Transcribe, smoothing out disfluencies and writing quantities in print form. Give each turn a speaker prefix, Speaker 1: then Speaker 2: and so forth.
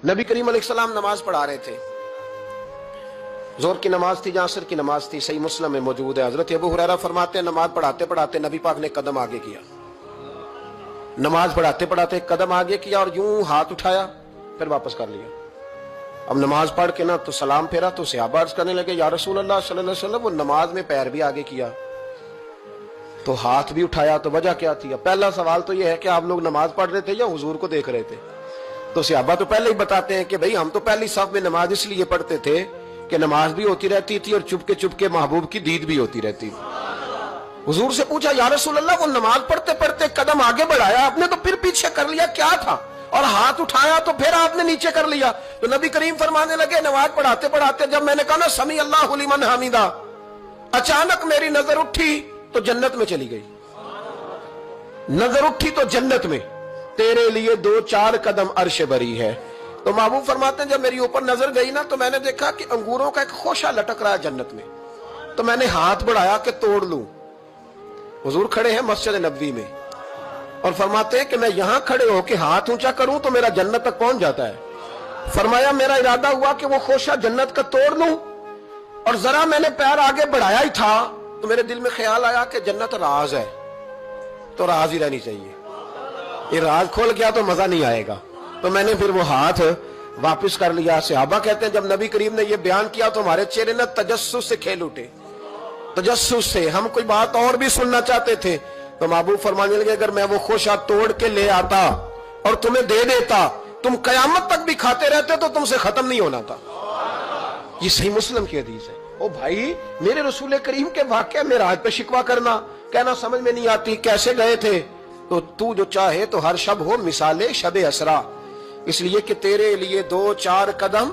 Speaker 1: नबी करीम अलैहिस्सलाम नमाज पढ़ा रहे थे, जोर की नमाज थी, असर की नमाज थी, सही मुस्लिम में मौजूद है। हजरत अबू हुरैरा फरमाते हैं नमाज पढ़ाते पढ़ाते नबी पाक ने कदम आगे किया, नमाज पढ़ाते पढ़ाते कदम आगे किया और यूं हाथ उठाया फिर वापस कर लिया। अब नमाज पढ़ के ना तो सलाम फेरा तो सहाबा अर्ज करने लगे या रसूल अल्लाह सल्लल्लाहु अलैहि वसल्लम, वो नमाज में पैर भी आगे किया तो हाथ भी उठाया, तो वजह क्या थी? पहला सवाल तो यह है कि आप लोग नमाज पढ़ रहे थे या हुजूर को देख रहे थे? तो सहाबा तो पहले ही बताते हैं कि भाई हम तो पहली सफ में नमाज इसलिए पढ़ते थे कि नमाज भी होती रहती थी और चुपके चुपके महबूब की दीद भी होती रहती थी। हुजूर से पूछा या रसूल अल्लाह, वो नमाज पढ़ते पढ़ते कदम आगे बढ़ाया आपने तो फिर पीछे कर लिया, क्या था? और हाथ उठाया तो फिर आपने नीचे कर लिया। तो नबी करीम फरमाने लगे नमाज पढ़ाते पढ़ाते जब मैंने कहा ना समी अल्लाहु लिमन हमीदा, अचानक मेरी नजर उठी तो जन्नत में चली गई। नजर उठी तो जन्नत में, तेरे लिए 2-4 कदम अर्श बरी है। तो महबूब फरमाते हैं जब मेरी ऊपर नजर गई ना तो मैंने देखा कि अंगूरों का एक खोशा लटक रहा है जन्नत में, तो मैंने हाथ बढ़ाया कि तोड़ लूं। हुजूर खड़े हैं मस्जिद नबवी में और फरमाते हैं कि मैं यहां खड़े होकर हाथ ऊंचा करूं तो मेरा जन्नत तक पहुंच जाता है। फरमाया मेरा इरादा हुआ कि वो खोशा जन्नत का तोड़ लूं और जरा मैंने पैर आगे बढ़ाया ही था तो मेरे दिल में ख्याल आया कि जन्नत राज है तो राज ही रहनी चाहिए, ये राज खोल गया तो मजा नहीं आएगा। तो मैंने फिर वो हाथ वापस कर लिया। सहाबा कहते हैं जब नबी करीम ने ये बयान किया तो हमारे चेहरे ने तजस्सुस से खेल उठे, तजस्सुस से। हम कोई बात और भी सुनना चाहते थे तो महबूब फरमाने लगे अगर मैं वो खोशा तोड़ के ले आता और तुम्हें दे देता तुम कयामत तक भी खाते रहते तो तुमसे खत्म नहीं होना था। ये सही मुस्लिम की हदीस है। ओ भाई, मेरे रसूल करीम के वाक़या में राज पे शिकवा करना, कहना समझ में नहीं आती कैसे गए थे। तो तू जो चाहे तो हर शब हो मिसाले शबे असरा, इसलिए कि तेरे लिए 2-4 कदम